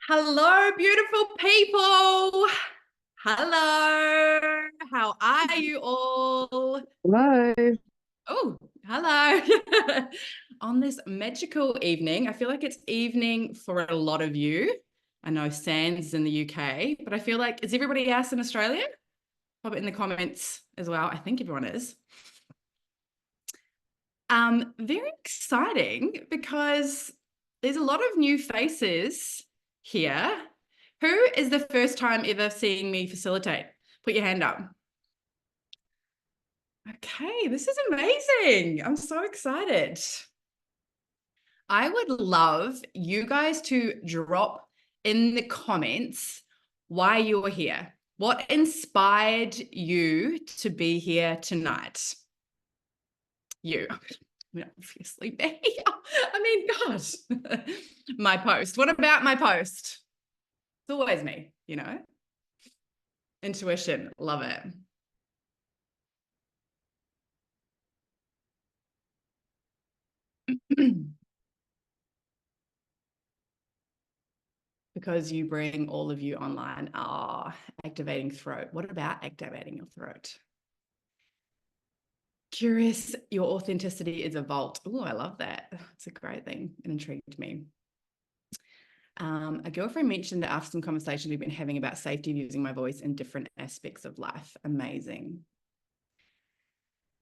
Hello, beautiful people. Hello. How are you all? Hello. Oh, hello. On this magical evening, I feel like it's evening for a lot of you. I know Sands is in the UK, but I feel like, is everybody else in Australia? Pop it in the comments as well. I think everyone is. Very exciting because there's a lot of new faces here. Who is the first time ever seeing me facilitate? Put your hand up. Okay, this is amazing. I'm so excited. I would love you guys to drop in the comments why you're here. What inspired you to be here tonight? You. Obviously me. I mean, gosh. My post. What about my post? It's always me, you know? Intuition. Love it. Because you bring all of you online. Activating throat. What about activating your throat? Curious, your authenticity is a vault. Oh, I love that. It's a great thing. It intrigued me. A girlfriend mentioned that after some conversation we've been having about safety of using my voice in different aspects of life. Amazing.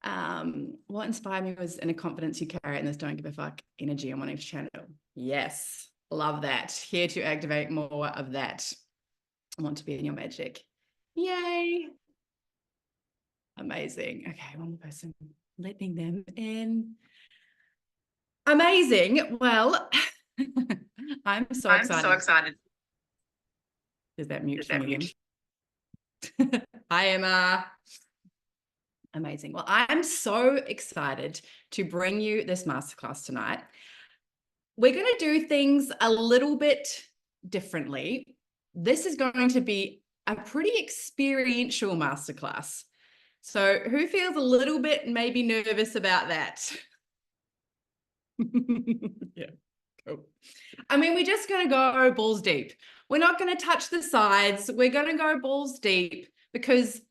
What inspired me was inner confidence you carry in this don't give a fuck energy on wanting to channel. Yes, love that. Here to activate more of that. I want to be in your magic. Yay. Amazing. Okay, one more person. Letting them in. Amazing. Well, I'm so excited. Is that mute for me again? I am amazing. Well, I'm so excited to bring you this masterclass tonight. We're going to do things a little bit differently. This is going to be a pretty experiential masterclass. So who feels a little bit maybe nervous about that? Yeah, cool. I mean, we're just going to go balls deep. We're not going to touch the sides. We're going to go balls deep because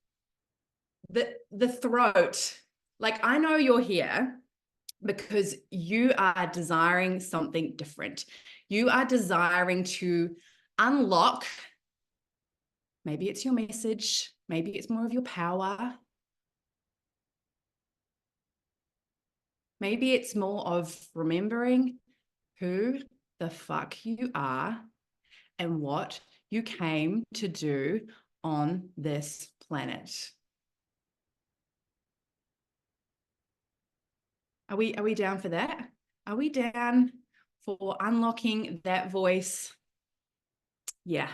the throat, like I know you're here because you are desiring something different. You are desiring to unlock, maybe it's your message, maybe it's more of your power. Maybe it's more of remembering who the fuck you are and what you came to do on this planet. Are we down for that? Are we down for unlocking that voice? Yeah.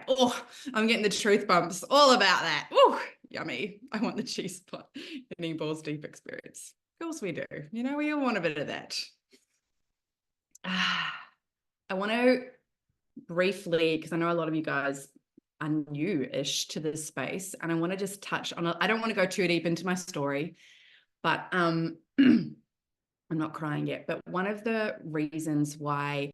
Oh, I'm getting the truth bumps all about that. Oh, yummy. I want the cheese pot. Any balls deep experience. Of course we do. You know, we all want a bit of that. I want to briefly, because I know a lot of you guys are new-ish to this space, and I want to just touch on it. I don't want to go too deep into my story, but I'm not crying yet. But one of the reasons why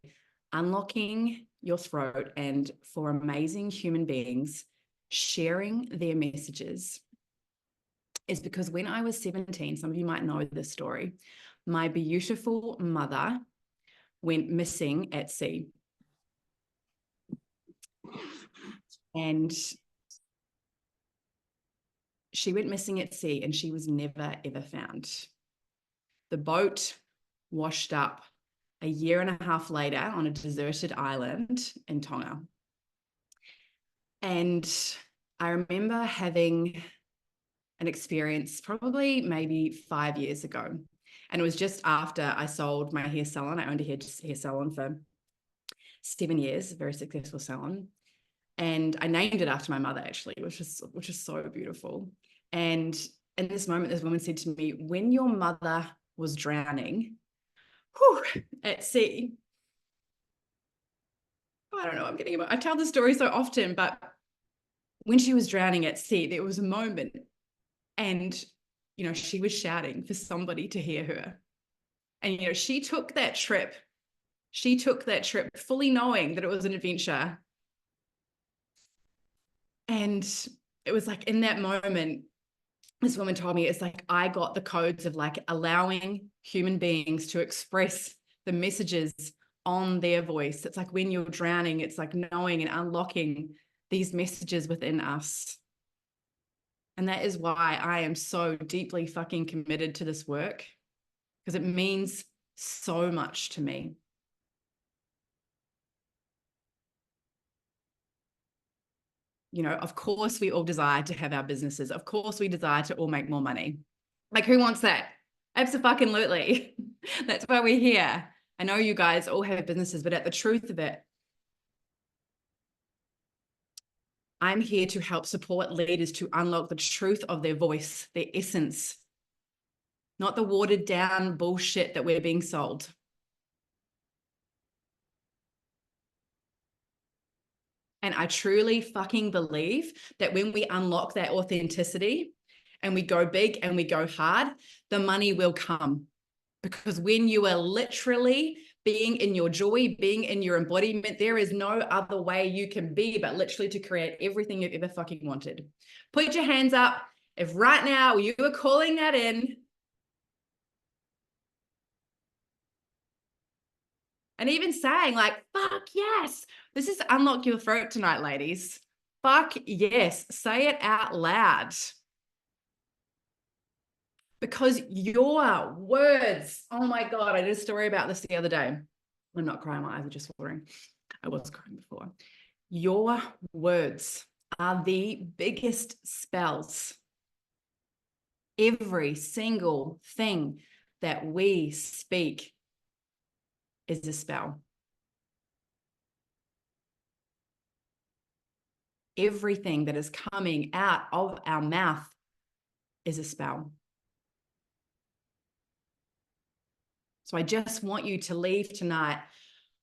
unlocking your throat and for amazing human beings sharing their messages is because when I was 17, some of you might know this story, my beautiful mother went missing at sea. And she went missing at sea and she was never, ever found. The boat washed up a year and a half later on a deserted island in Tonga. And I remember having an experience probably maybe 5 years ago. And it was just after I sold my hair salon. I owned a hair salon for 7 years, a very successful salon. And I named it after my mother, actually, which is so beautiful. And in this moment, this woman said to me, when your mother was drowning at sea, I don't know, I'm getting I tell the story so often, but when she was drowning at sea, there was a moment and, you know, she was shouting for somebody to hear her. And, you know, she took that trip fully knowing that it was an adventure And it was like in that moment, this woman told me, it's like I got the codes of like allowing human beings to express the messages on their voice. It's like when you're drowning, it's like knowing and unlocking these messages within us. And that is why I am so deeply fucking committed to this work, because it means so much to me. You know, of course, we all desire to have our businesses. Of course, we desire to all make more money. Like, who wants that? Absolutely. That's why we're here. I know you guys all have businesses, but at the truth of it, I'm here to help support leaders to unlock the truth of their voice, their essence, not the watered down bullshit that we're being sold. And I truly fucking believe that when we unlock that authenticity and we go big and we go hard, the money will come. Because when you are literally being in your joy, being in your embodiment, there is no other way you can be but literally to create everything you've ever fucking wanted. Put your hands up if right now you are calling that in. And even saying like, fuck yes, this is unlock your throat tonight, ladies. Fuck yes, say it out loud. Because your words, oh my God, I did a story about this the other day. I'm not crying, my eyes are just watering. I was crying before. Your words are the biggest spells. Every single thing that we speak is a spell. Everything that is coming out of our mouth is a spell. So I just want you to leave tonight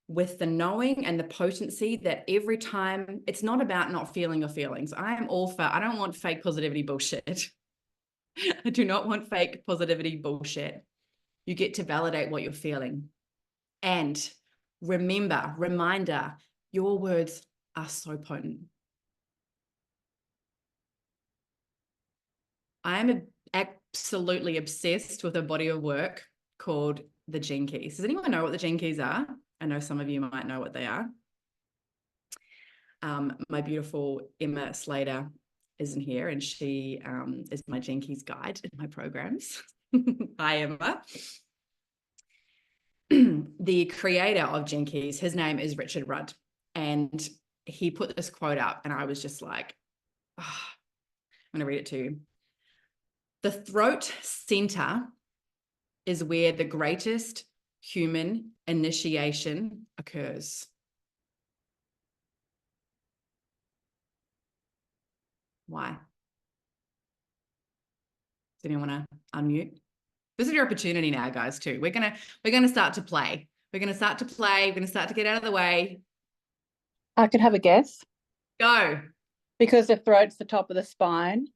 with the knowing and the potency that every time, it's not about not feeling your feelings. I am all for, I don't want fake positivity bullshit. I do not want fake positivity bullshit. You get to validate what you're feeling. And remember, reminder, your words are so potent. I am absolutely obsessed with a body of work called the Gene Keys. Does anyone know what the Gene Keys are? I know some of you might know what they are. My beautiful Emma Slater isn't here, and she is my Gene Keys guide in my programs. Hi, Emma. The creator of Gene Keys, his name is Richard Rudd, and he put this quote up, and I was just like, oh, I'm going to read it to you. The throat center is where the greatest human initiation occurs. Why? Does anyone want to unmute? This is your opportunity now, guys, too. We're gonna start to play. We're gonna start to play. We're gonna start to get out of the way. I could have a guess. Go. Because the throat's the top of the spine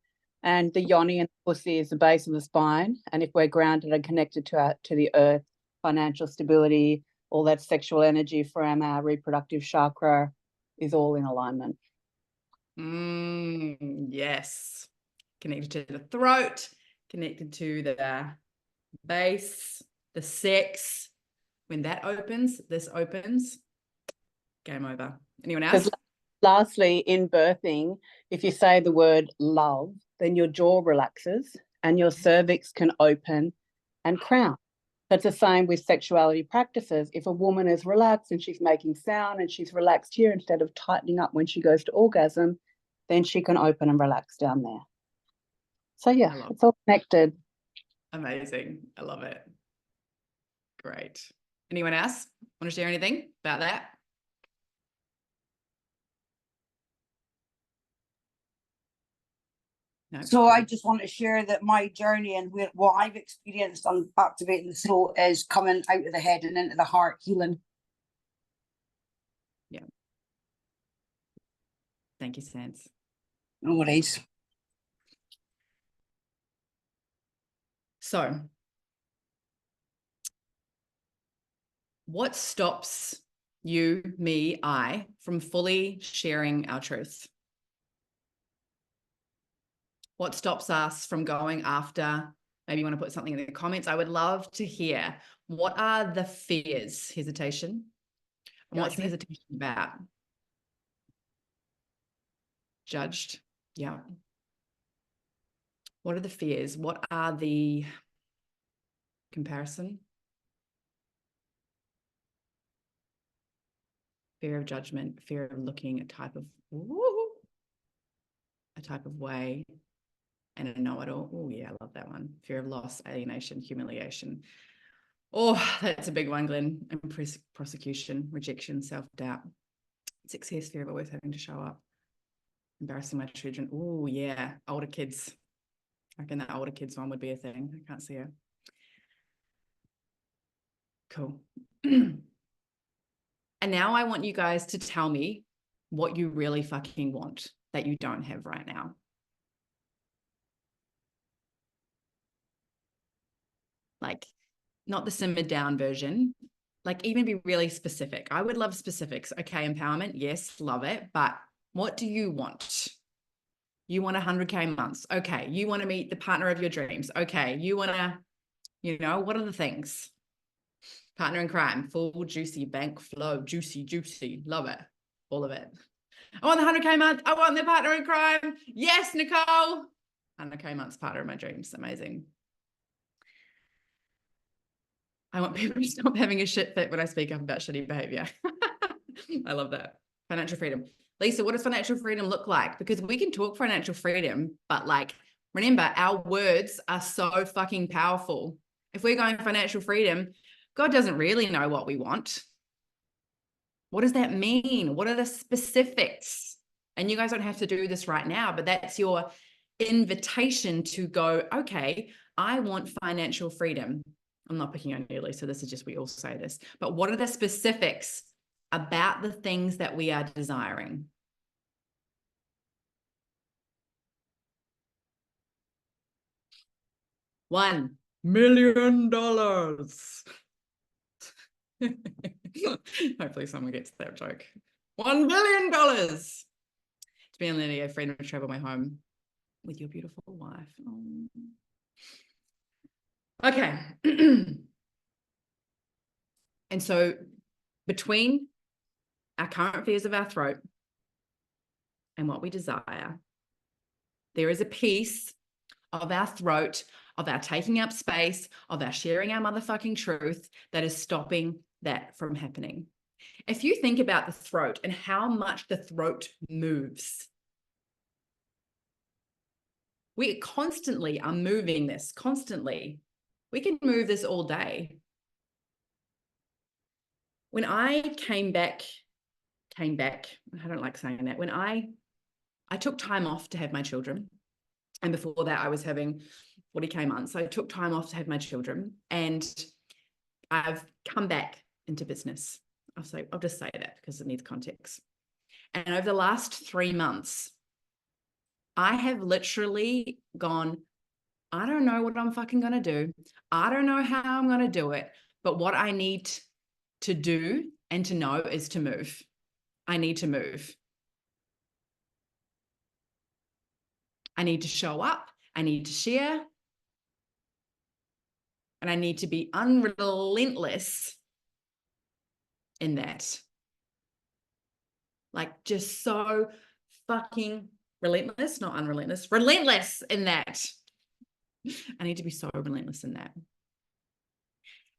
and the yoni and the pussy is the base of the spine. And if we're grounded and connected to the earth, financial stability, all that sexual energy from our reproductive chakra is all in alignment. Yes. Connected to the throat, connected to the base, the sex. When that opens, this opens. Game over. Anyone else? Lastly, in birthing, if you say the word love, then your jaw relaxes and your cervix can open and crown. That's the same with sexuality practices. If a woman is relaxed and she's making sound and she's relaxed here instead of tightening up when she goes to orgasm, then she can open and relax down there. So yeah, it's all connected. Amazing. I love it. Great. Anyone else want to share anything about that? No? So I just want to share that my journey and what I've experienced on activating the soul is coming out of the head and into the heart, healing. Yeah. Thank you, Sans. No worries. So, what stops you, me, I from fully sharing our truth? What stops us from going after? Maybe you want to put something in the comments. I would love to hear, what are the fears? Hesitation. And what's the hesitation about? Judged. Yeah. What are the fears? What are the comparison? Fear of judgment, fear of looking a type of way, and a know-it-all. Oh yeah, I love that one. Fear of loss, alienation, humiliation. Oh, that's a big one, Glenn. And prosecution, rejection, self-doubt, success, fear of always having to show up, embarrassing my children. Oh yeah, older kids. I reckon that older kids one would be a thing. I can't see it. Cool. And now I want you guys to tell me what you really fucking want that you don't have right now. Like, not the simmered down version, like even be really specific. I would love specifics. Okay, empowerment, yes, love it. But what do you want? You want 100K months. Okay. You want to meet the partner of your dreams. Okay. You want to, what are the things? Partner in crime, full, juicy, bank flow, juicy, love it. All of it. I want the 100K month. I want the partner in crime. Yes, Nicole. 100K months, partner of my dreams. Amazing. I want people to stop having a shit fit when I speak up about shitty behavior. I love that. Financial freedom. Lisa, what does financial freedom look like? Because we can talk financial freedom, but like, remember, our words are so fucking powerful. If we're going financial freedom, God doesn't really know what we want. What does that mean? What are the specifics? And you guys don't have to do this right now, but that's your invitation to go, okay, I want financial freedom. I'm not picking on you, Lisa. This is just, we all say this. But what are the specifics about the things that we are desiring? $1 million. Hopefully someone gets that joke. $1 billion. To be on the freedom to travel my home with your beautiful wife. Oh. Okay. And so between our current fears of our throat and what we desire, there is a piece of our throat, of our taking up space, of our sharing our motherfucking truth that is stopping that from happening. If you think about the throat and how much the throat moves, we constantly are moving this, constantly. We can move this all day. When I came back, I don't like saying that. When I took time off to have my children, and before that I was having 40K months. So I took time off to have my children, and I've come back into business. I'll just say that because it needs context. And over the last 3 months, I have literally gone, I don't know what I'm fucking going to do. I don't know how I'm going to do it. But what I need to do and to know is to move. I need to move. I need to show up. I need to share. And I need to be unrelentless in that. Like, just so fucking relentless, not unrelentless, relentless in that. I need to be so relentless in that.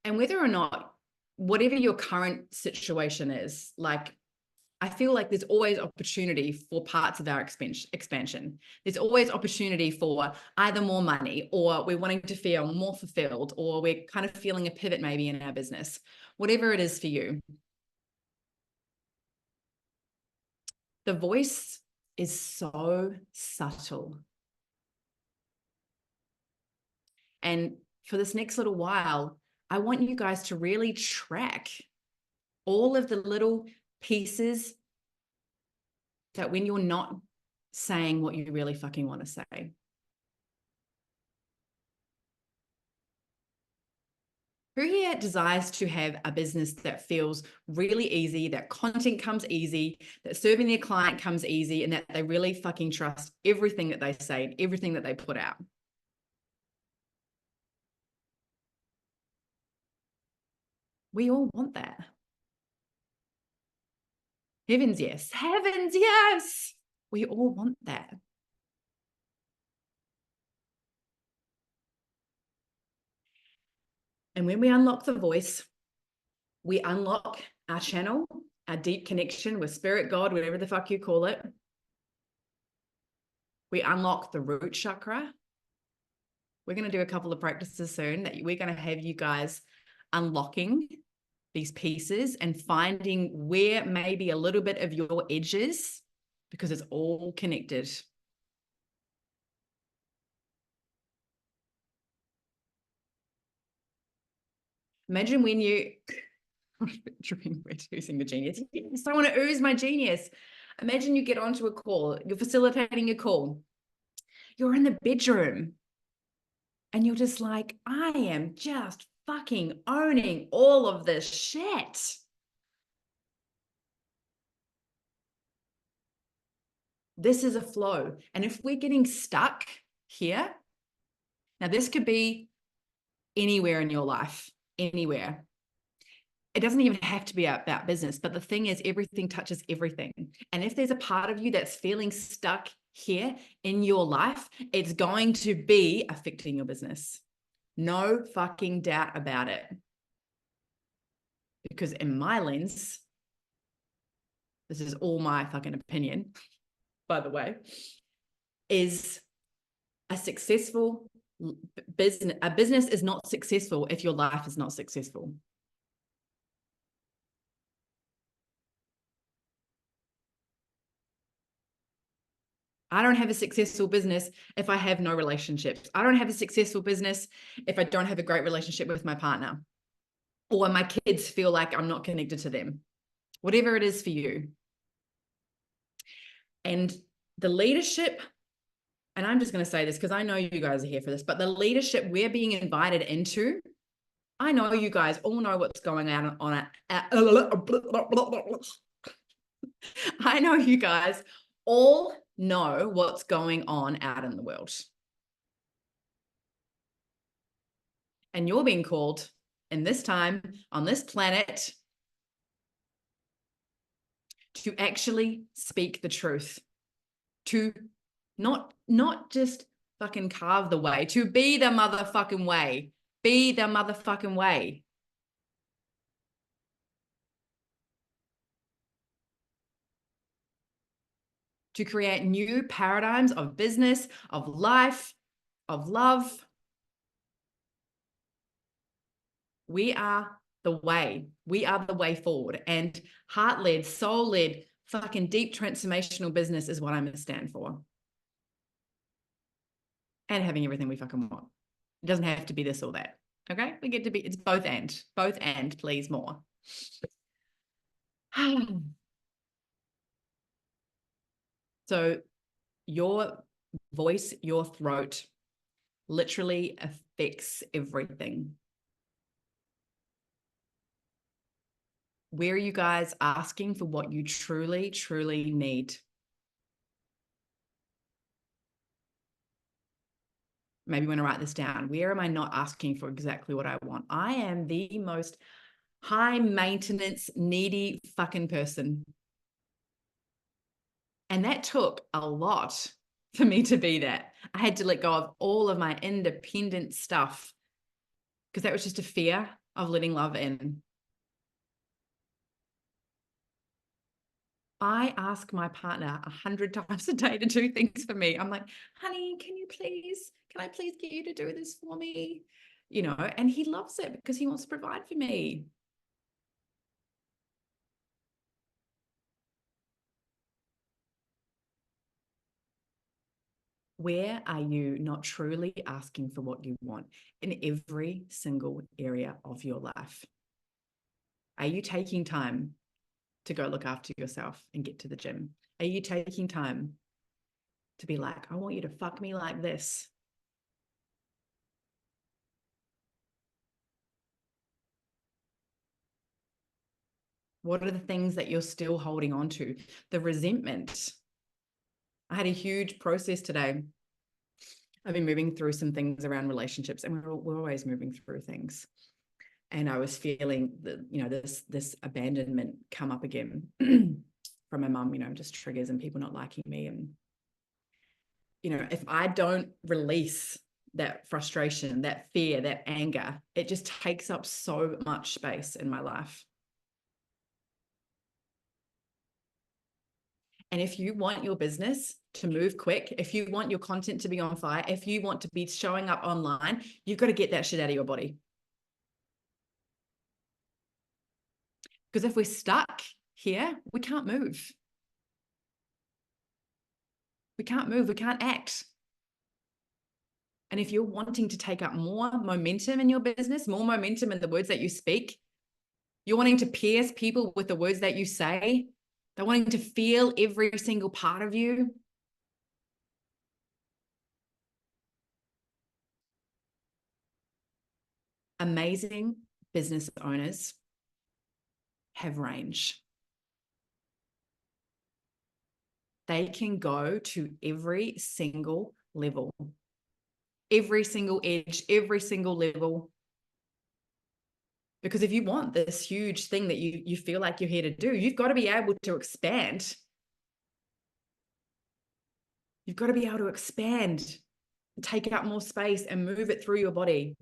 And whether or not, whatever your current situation is, like, I feel like there's always opportunity for parts of our expansion. There's always opportunity for either more money, or we're wanting to feel more fulfilled, or we're kind of feeling a pivot maybe in our business, whatever it is for you. The voice is so subtle. And for this next little while, I want you guys to really track all of the little pieces that when you're not saying what you really fucking want to say. Who here desires to have a business that feels really easy, that content comes easy, that serving their client comes easy, and that they really fucking trust everything that they say and everything that they put out? We all want that. Heavens, yes. Heavens, yes. We all want that. And when we unlock the voice, we unlock our channel, our deep connection with spirit, God, whatever the fuck you call it. We unlock the root chakra. We're going to do a couple of practices soon that we're going to have you guys unlocking these pieces and finding where maybe a little bit of your edges, because it's all connected. Imagine when you, reducing the genius. Yes, I want to ooze my genius. Imagine you get onto a call, you're facilitating a call. You're in the bedroom and you're just like, I am just fucking owning all of this shit. This is a flow. And if we're getting stuck here, now this could be anywhere in your life, anywhere. It doesn't even have to be about business, but the thing is, everything touches everything. And if there's a part of you that's feeling stuck here in your life, it's going to be affecting your business. No fucking doubt about it. Because in my lens, this is all my fucking opinion, by the way, is a successful business. A business is not successful if your life is not successful. I don't have a successful business if I have no relationships. I don't have a successful business if I don't have a great relationship with my partner, or my kids feel like I'm not connected to them, whatever it is for you. And the leadership, and I'm just going to say this because I know you guys are here for this, but the leadership we're being invited into, I know you guys all know what's going on it. I know you guys all know what's going on out in the world. And you're being called in this time on this planet to actually speak the truth, to not just fucking carve the way, to be the motherfucking way, be the motherfucking way. To create new paradigms of business, of life, of love. We are the way. We are the way forward. And heart-led, soul-led, fucking deep transformational business is what I'm going to stand for. And having everything we fucking want. It doesn't have to be this or that. Okay? We get to be, it's both and, please more. So your voice, your throat literally affects everything. Where are you guys asking for what you truly, truly need? Maybe you want to write this down. Where am I not asking for exactly what I want? I am the most high maintenance, needy fucking person. And that took a lot for me to be that. I had to let go of all of my independent stuff because that was just a fear of letting love in. I ask my partner 100 times a day to do things for me. I'm like, honey, can I please get you to do this for me? You know, and he loves it because he wants to provide for me. Where are you not truly asking for what you want in every single area of your life? Are you taking time to go look after yourself and get to the gym? Are you taking time to be like, I want you to fuck me like this? What are the things that you're still holding on to? The resentment. I had a huge process today. I've been moving through some things around relationships, and we're always moving through things. And I was feeling that, you know, this abandonment come up again from my mum, you know, just triggers and people not liking me. And, you know, if I don't release that frustration, that fear, that anger, it just takes up so much space in my life. And if you want your business to move quick, if you want your content to be on fire, if you want to be showing up online, you've got to get that shit out of your body. Because if we're stuck here, we can't move. We can't move. We can't act. And if you're wanting to take up more momentum in your business, more momentum in the words that you speak, you're wanting to pierce people with the words that you say, they're wanting to feel every single part of you. Amazing business owners have range. They can go to every single level, every single edge, every single level. Because if you want this huge thing that you feel like you're here to do, you've got to be able to expand. You've got to be able to expand, take up more space and move it through your body.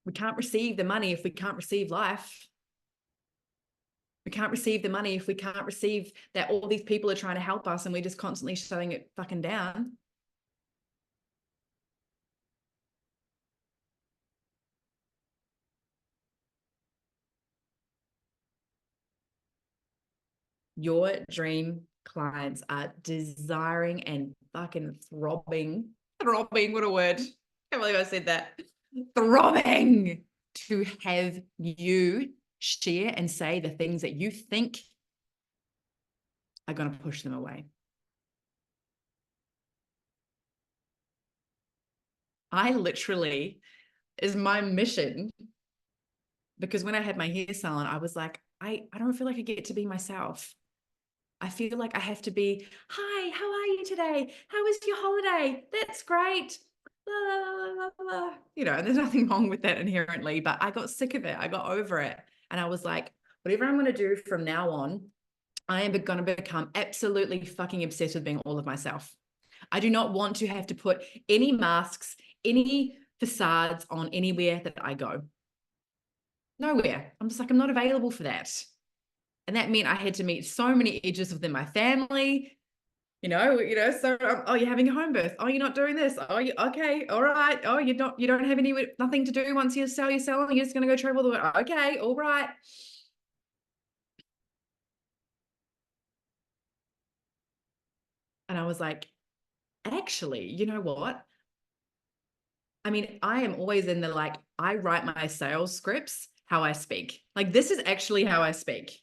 We can't receive the money if we can't receive life. We can't receive the money if we can't receive that all these people are trying to help us and we're just constantly shutting it fucking down. Your dream clients are desiring and fucking throbbing, what a word. I can't believe I said that. Throbbing to have you share and say the things that you think are going to push them away. I literally, is my mission, because when I had my hair salon, I was like, I don't feel like I get to be myself. I feel like I have to be, hi, how are you today? How was your holiday? That's great. Blah, blah, blah, blah. You know, and there's nothing wrong with that inherently, but I got sick of it. I got over it. And I was like, whatever I'm going to do from now on, I am going to become absolutely fucking obsessed with being all of myself. I do not want to have to put any masks, any facades on anywhere that I go. Nowhere. I'm just like, I'm not available for that. And that meant I had to meet so many edges within my family, so, oh, you're having a home birth. Oh, you're not doing this. Oh, you okay. All right. Oh, you don't have nothing to do once you sell your salon. You're just going to go travel the world. Okay. All right. And I was like, actually, you know what? I mean, I am always in the, like, I write my sales scripts how I speak. Like, this is actually how I speak.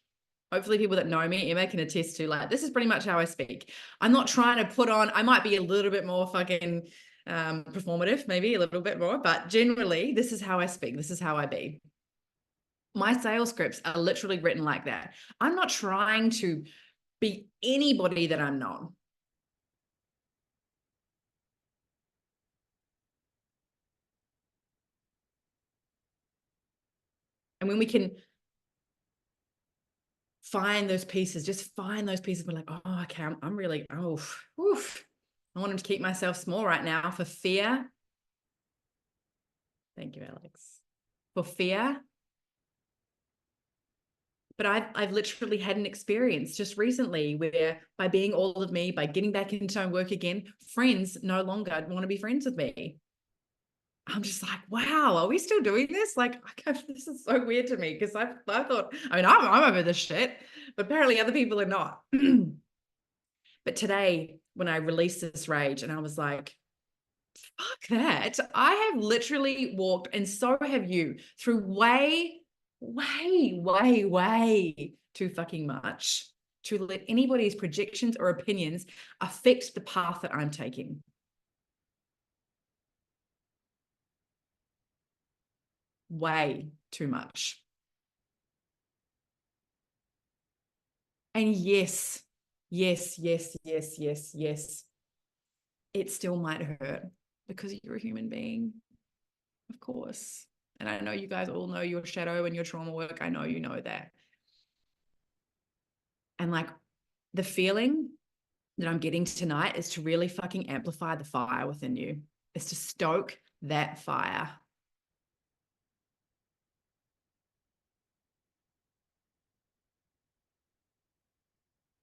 Hopefully people that know me, Emma, can attest to, like, this is pretty much how I speak. I'm not trying to put on, I might be a little bit more fucking performative, maybe a little bit more, but generally this is how I speak. This is how I be. My sales scripts are literally written like that. I'm not trying to be anybody that I'm not. And when we can find those pieces, just find those pieces, we're like, oh, okay, I'm really, oof. I want to keep myself small right now for fear. Thank you, Alex. For fear. But I've literally had an experience just recently where, by being all of me, by getting back into my work again, friends no longer want to be friends with me. I'm just like, wow, are we still doing this? Like, this is so weird to me, because I thought, I mean, I'm over this shit, but apparently other people are not. But today, when I released this rage, and I was like, fuck that. I have literally walked, and so have you, through way too fucking much to let anybody's projections or opinions affect the path that I'm taking. way too much. And yes, yes, yes, yes, yes, yes, it still might hurt because you're a human being, of course. And I know you guys all know your shadow and your trauma work. I know you know that. And like the feeling that I'm getting tonight is to really fucking amplify the fire within you. It's to stoke that fire.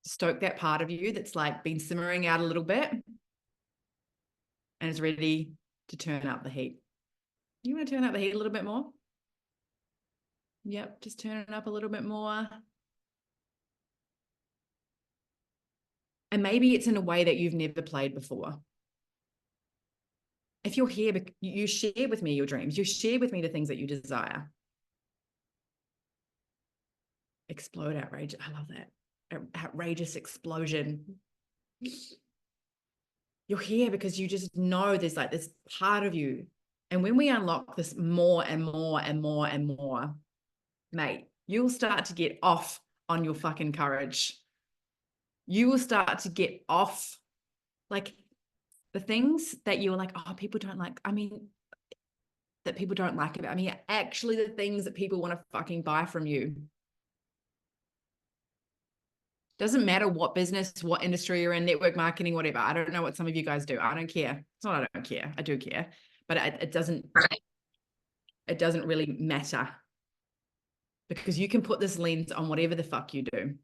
Stoke that part of you that's like been simmering out a little bit and is ready to turn up the heat. You want to turn up the heat a little bit more? Yep, just turn it up a little bit more. And maybe it's in a way that you've never played before. If you're here, you share with me your dreams. You share with me the things that you desire. Explode outrageous. I love that. Outrageous explosion. You're here because you just know there's like this part of you. And when we unlock this more and more and more and more, mate, you'll start to get off on your fucking courage. You will start to get off like the things that you're like, oh, people don't like. I mean, that people don't like about me are actually the things that people want to fucking buy from you. Doesn't matter what business, what industry you're in, network marketing, whatever. I don't know what some of you guys do. I don't care. It's not I don't care. I do care. But it doesn't really matter. Because you can put this lens on whatever the fuck you do.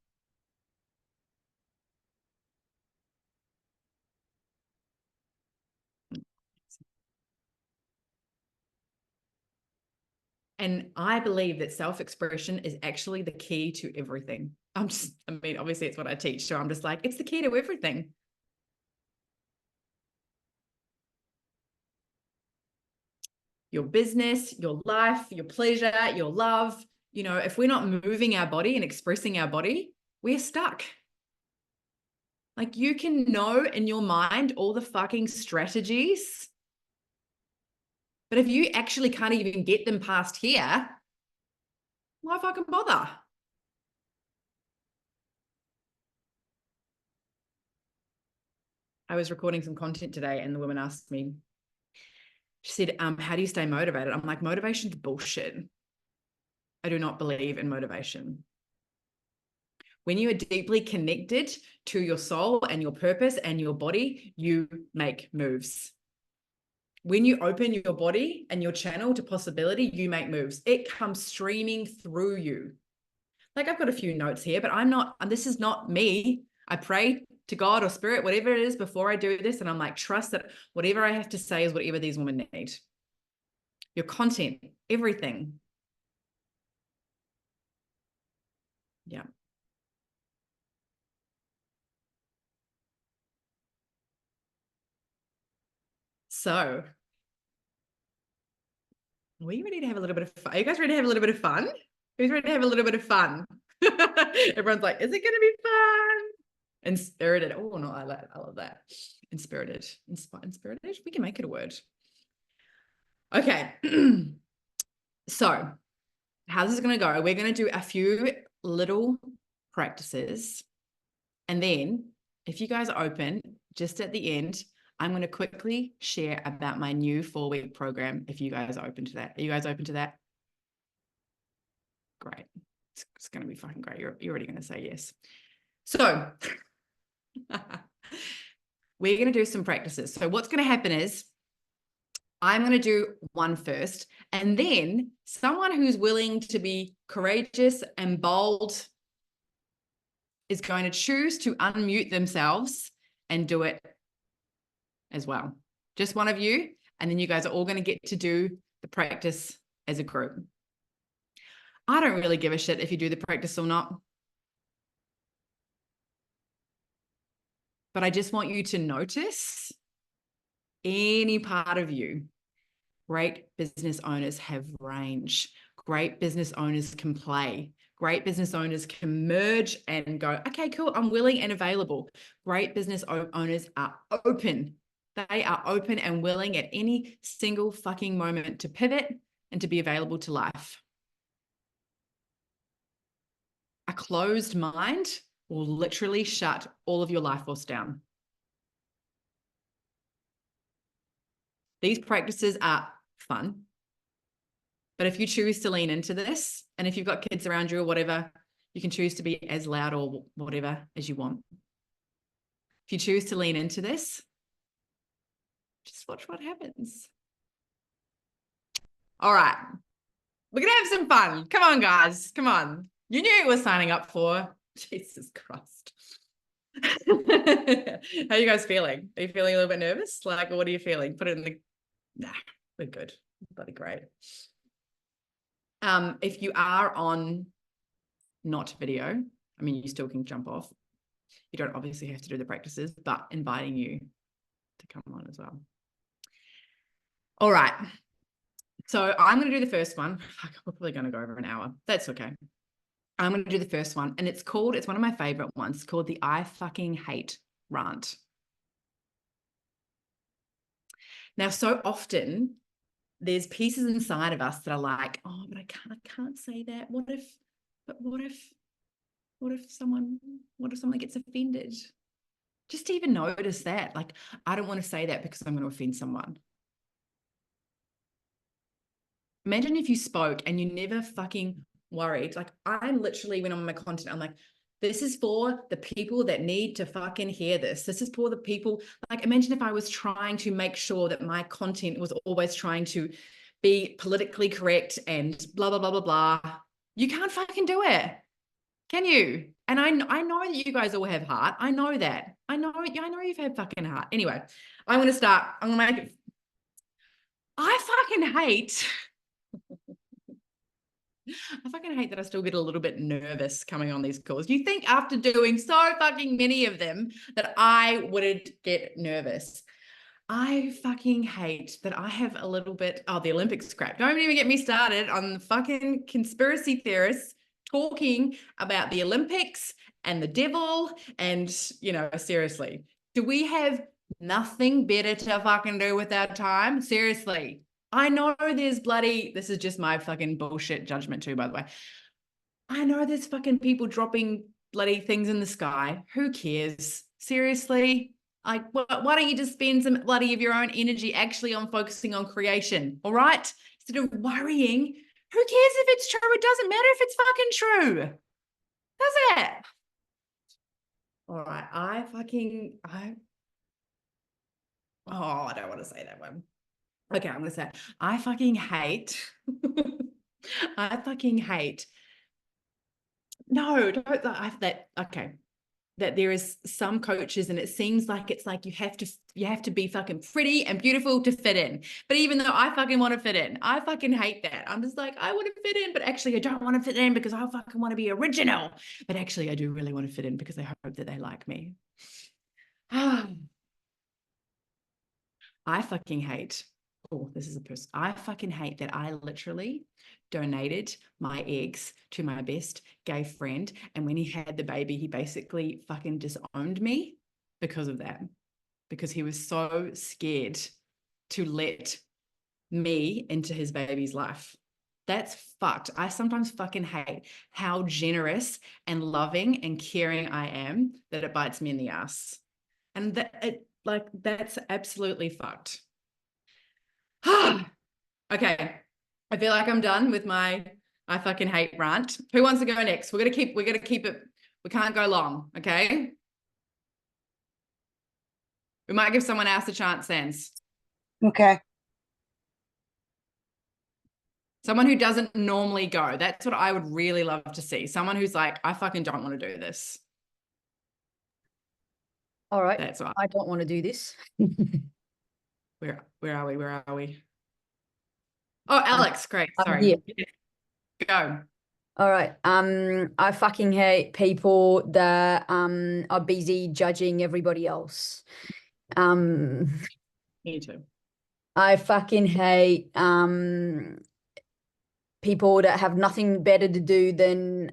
And I believe that self-expression is actually the key to everything. Obviously it's what I teach. So I'm just like, it's the key to everything. Your business, your life, your pleasure, your love. You know, if we're not moving our body and expressing our body, we're stuck. Like you can know in your mind all the fucking strategies, but if you actually can't even get them past here, why fucking bother? I was recording some content today and the woman asked me, she said, how do you stay motivated? I'm like, motivation's bullshit. I do not believe in motivation. When you are deeply connected to your soul and your purpose and your body, you make moves. When you open your body and your channel to possibility, you make moves. It comes streaming through you. Like I've got a few notes here, but this is not me. I pray to God or spirit, whatever it is before I do this. And I'm like, trust that whatever I have to say is whatever these women need. Your content, everything. Yeah. So, are we ready to have a little bit of fun? Are you guys ready to have a little bit of fun? Who's ready to have a little bit of fun? Everyone's like, is it going to be fun? Inspirited. Oh, no, I love that. Inspirited. Inspirited? We can make it a word. Okay. So, how this is going to go, we're going to do a few little practices. And then, if you guys are open, just at the end, I'm going to quickly share about my new 4-week program if you guys are open to that. Are you guys open to that? Great. It's going to be fucking great. You're already going to say yes. So we're going to do some practices. So what's going to happen is I'm going to do one first, and then someone who's willing to be courageous and bold is going to choose to unmute themselves and do it as well. Just one of you, and then you guys are all going to get to do the practice as a group. I don't really give a shit if you do the practice or not. But I just want you to notice any part of you. Great business owners have range. Great business owners can play. Great business owners can merge and go, okay, cool, I'm willing and available. Great business owners are open. They are open and willing at any single fucking moment to pivot and to be available to life. A closed mind will literally shut all of your life force down. These practices are fun, but if you choose to lean into this, and if you've got kids around you or whatever, you can choose to be as loud or whatever as you want. If you choose to lean into this, just watch what happens. All right. We're going to have some fun. Come on, guys. Come on. You knew what we're signing up for. Jesus Christ. How are you guys feeling? Are you feeling a little bit nervous? Like, what are you feeling? Put it in the... Nah, we're good. Bloody great. If you are on not video, I mean, you still can jump off. You don't obviously have to do the practices, but inviting you to come on as well. All right. So I'm going to do the first one. We're probably going to go over an hour. That's okay. I'm going to do the first one. And it's one of my favorite ones, called the I fucking hate rant. Now, so often there's pieces inside of us that are like, oh, but I can't say that. What if someone gets offended? Just to even notice that, like, I don't want to say that because I'm going to offend someone. Imagine if you spoke and you never fucking worried. Like, I literally, when I'm on my content, I'm like, this is for the people that need to fucking hear this. This is for the people. Like, imagine if I was trying to make sure that my content was always trying to be politically correct and blah, blah, blah, blah, blah. You can't fucking do it. Can you? And I know that you guys all have heart. I know that. I know you've had fucking heart. Anyway, I'm going to start. I'm going to make it. I fucking hate that I still get a little bit nervous coming on these calls. You think after doing so fucking many of them that I wouldn't get nervous. I fucking hate that I have a little bit, the Olympics crap. Don't even get me started on the fucking conspiracy theorists talking about the Olympics and the devil and, seriously, do we have nothing better to fucking do with our time? Seriously. I know there's this is just my fucking bullshit judgment too, by the way. I know there's fucking people dropping bloody things in the sky. Who cares? Seriously? Like, why don't you just spend some bloody of your own energy actually on focusing on creation, all right? Instead of worrying, who cares if it's true? It doesn't matter if it's fucking true. Does it? All right, I don't want to say that one. Okay, I'm going to say, I fucking hate, no, don't, okay, that there is some coaches and it seems like it's like you have to be fucking pretty and beautiful to fit in. But even though I fucking want to fit in, I fucking hate that. I'm just like, I want to fit in, but actually I don't want to fit in because I fucking want to be original. But actually I do really want to fit in because I hope that they like me. I fucking hate, I fucking hate that I literally donated my eggs to my best gay friend. And when he had the baby, he basically fucking disowned me because of that, because he was so scared to let me into his baby's life. That's fucked. I sometimes fucking hate how generous and loving and caring I am that it bites me in the ass. And that's absolutely fucked. Okay. I feel like I'm done with my I fucking hate rant. Who wants to go next? We're gonna keep it. We can't go long, okay? We might give someone else a chance, Sans. Okay. Someone who doesn't normally go. That's what I would really love to see. Someone who's like, I fucking don't want to do this. All right. That's right. I don't want to do this. Where are we? Oh, Alex, great. Sorry. Go. All right. I fucking hate people that are busy judging everybody else. Me too. I fucking hate people that have nothing better to do than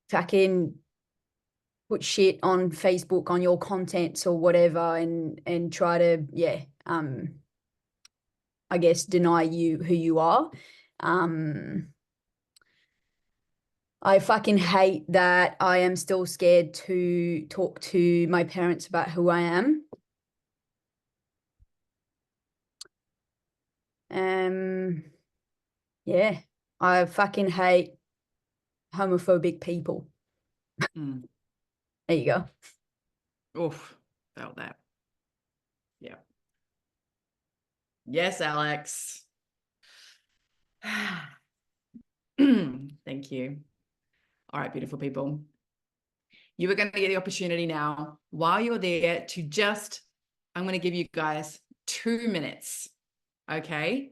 fucking put shit on Facebook on your contents or whatever and try to, I I guess, deny you who you are. I fucking hate that I am still scared to talk to my parents about who I am. Yeah, I fucking hate homophobic people. Mm. There you go. Oof, felt that. Yeah. Yes, Alex. Thank you. All right, beautiful people. You are going to get the opportunity now while you're there to just, I'm going to give you guys 2 minutes. Okay.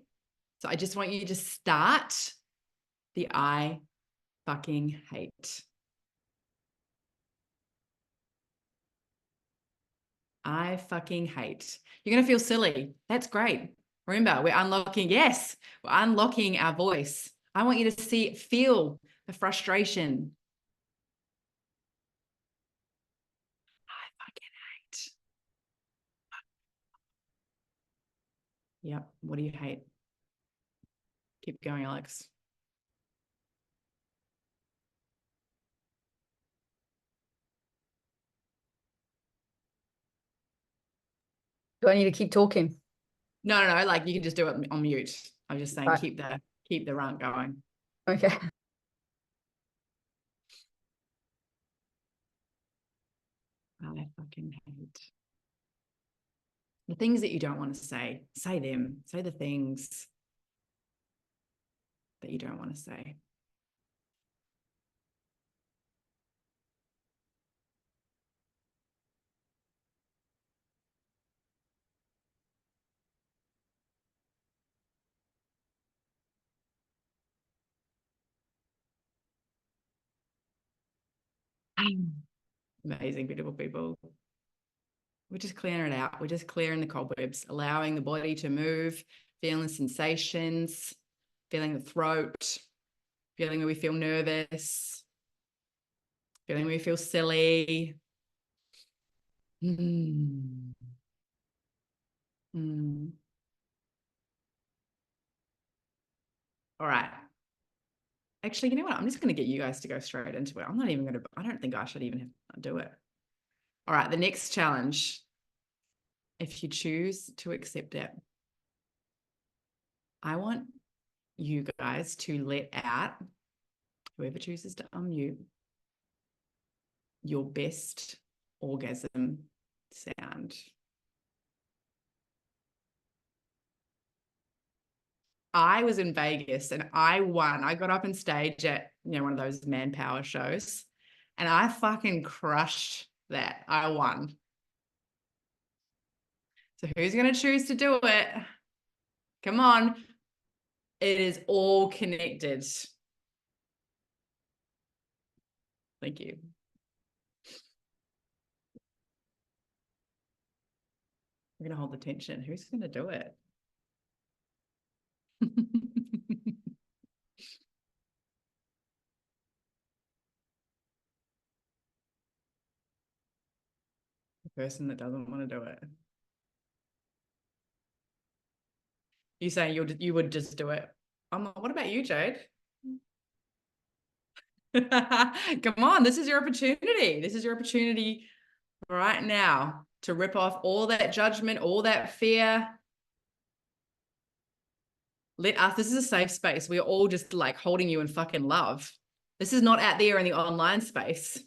So I just want you to start the I fucking hate. I fucking hate. You're going to feel silly. That's great. Remember, we're unlocking, yes, we're unlocking our voice. I want you to feel the frustration. I fucking hate. Yep. What do you hate? Keep going, Alex. Do I need to keep talking? No, like you can just do it on mute. I'm just saying, Right. keep the rant going. Okay. I fucking hate. The things that you don't want to say them. Say the things that you don't want to say. Amazing, beautiful people. We're just clearing it out. We're just clearing the cobwebs, allowing the body to move, feeling sensations, feeling the throat, feeling where we feel nervous, feeling where we feel silly. Mm. Mm. All right. Actually, you know what? I'm just going to get you guys to go straight into it. I'm not even going to, I don't think I should even do it. All right. The next challenge, if you choose to accept it, I want you guys to let out, whoever chooses to unmute, your best orgasm sound. I was in Vegas and I won. I got up on stage at, one of those manpower shows and I fucking crushed that. I won. So who's going to choose to do it? Come on. It is all connected. Thank you. We're going to hold the tension. Who's going to do it? The person that doesn't want to do it. You saying you would just do it? What about you, Jade? Come on, this is your opportunity. This is your opportunity right now to rip off all that judgment, all that fear. This is a safe space. We're all just like holding you in fucking love. This is not out there in the online space.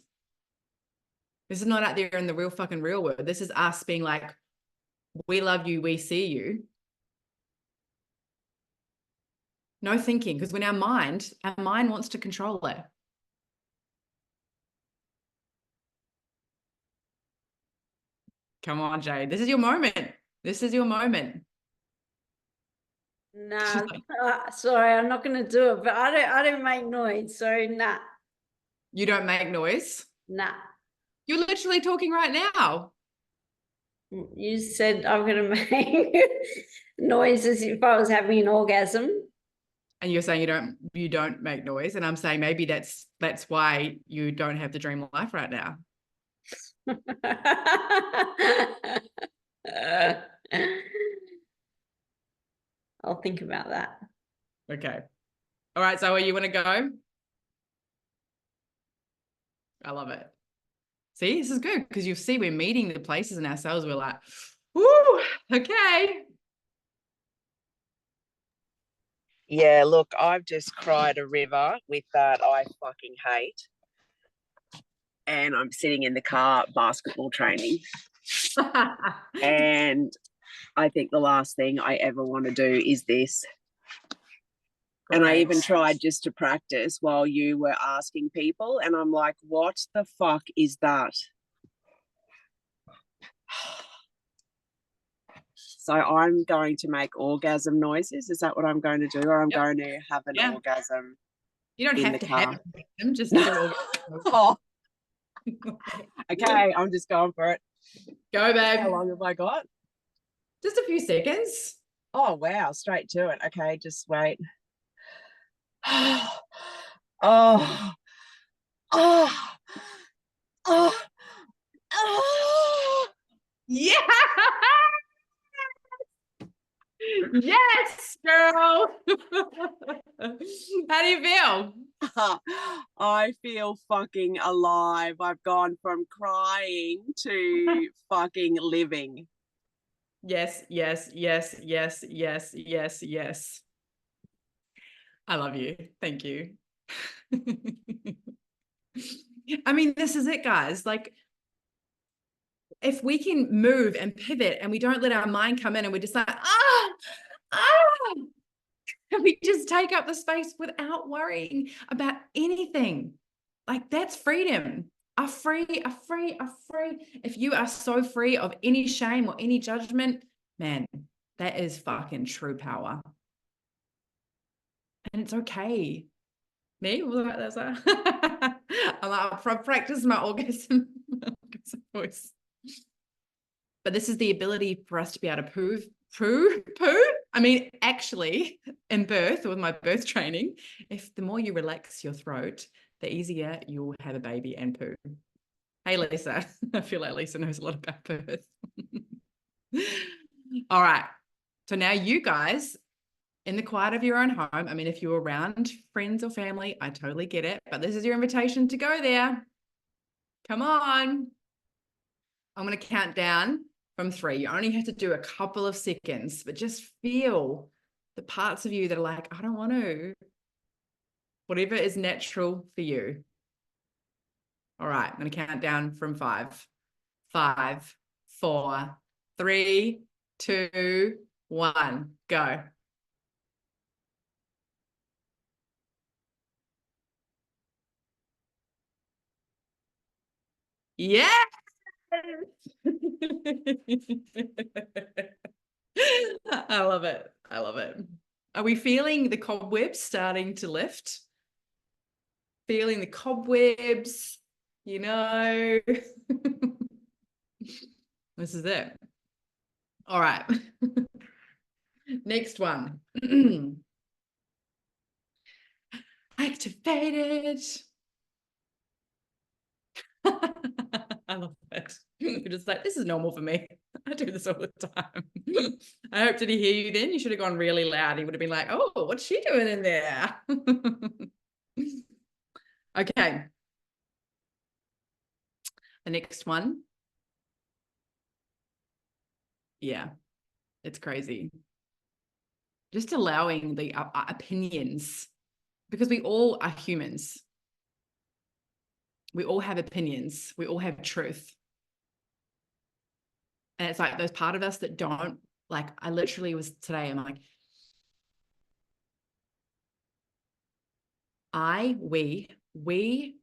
This is not out there in the real fucking real world. This is us being like, we love you, we see you. No thinking, because when our mind wants to control it. Come on, Jade. This is your moment. This is your moment. Nah, sorry, I'm not going to do it. But I don't make noise, so nah. You don't make noise? Nah. You're literally talking right now. You said I'm going to make noises if I was having an orgasm. And you're saying you don't make noise, and I'm saying maybe that's why you don't have the dream life right now. I'll think about that. Okay. All right, Zoe, you want to go? I love it. See, this is good because you see we're meeting the places in ourselves. We're like, whoo, okay. Yeah, look, I've just cried a river with that I fucking hate. And I'm sitting in the car basketball training. And I think the last thing I ever want to do is this. And I even tried just to practice while you were asking people. And I'm like, what the fuck is that? So I'm going to make orgasm noises. Is that what I'm going to do? Or I'm going to have an orgasm? You don't in have the to car. have them, just do orgasm. Oh. Okay, I'm just going for it. Go, babe. How long have I got? Just a few seconds. Oh, wow. Straight to it. Okay, just wait. Oh. Oh. Oh. Oh. Yeah. Yes, girl. How do you feel? I feel fucking alive. I've gone from crying to fucking living. Yes, yes, yes, yes, yes, yes, yes. I love you. Thank you. I mean, this is it, guys. Like, if we can move and pivot and we don't let our mind come in and we're just like, and we just take up the space without worrying about anything. Like, that's freedom. Are free. If you are so free of any shame or any judgment, man, that is fucking true power. And it's okay. Me? I'm like, I practice my orgasm voice. But this is the ability for us to be able to poo. I mean, actually, in birth, with my birth training, if the more you relax your throat, the easier you'll have a baby and poo. Hey, Lisa. I feel like Lisa knows a lot about birth. All right. So now you guys, in the quiet of your own home, I mean, if you're around friends or family, I totally get it. But this is your invitation to go there. Come on. I'm going to count down from 3. You only have to do a couple of seconds, but just feel the parts of you that are like, I don't want to. Whatever is natural for you. All right, I'm going to count down from 5. 5, 4, 3, 2, 1, go. Yeah. I love it. I love it. Are we feeling the cobwebs starting to lift? Feeling the cobwebs, you know. This is it. All right. Next one. Activated. I love it. You're just like, this is normal for me. I do this all the time. I hope, did he hear you then? You should have gone really loud. He would have been like, oh, what's she doing in there? Okay. The next one. Yeah, it's crazy. Just allowing the opinions, because we all are humans. We all have opinions. We all have truth. And it's like those part of us that don't, like, I literally was today, I'm like, we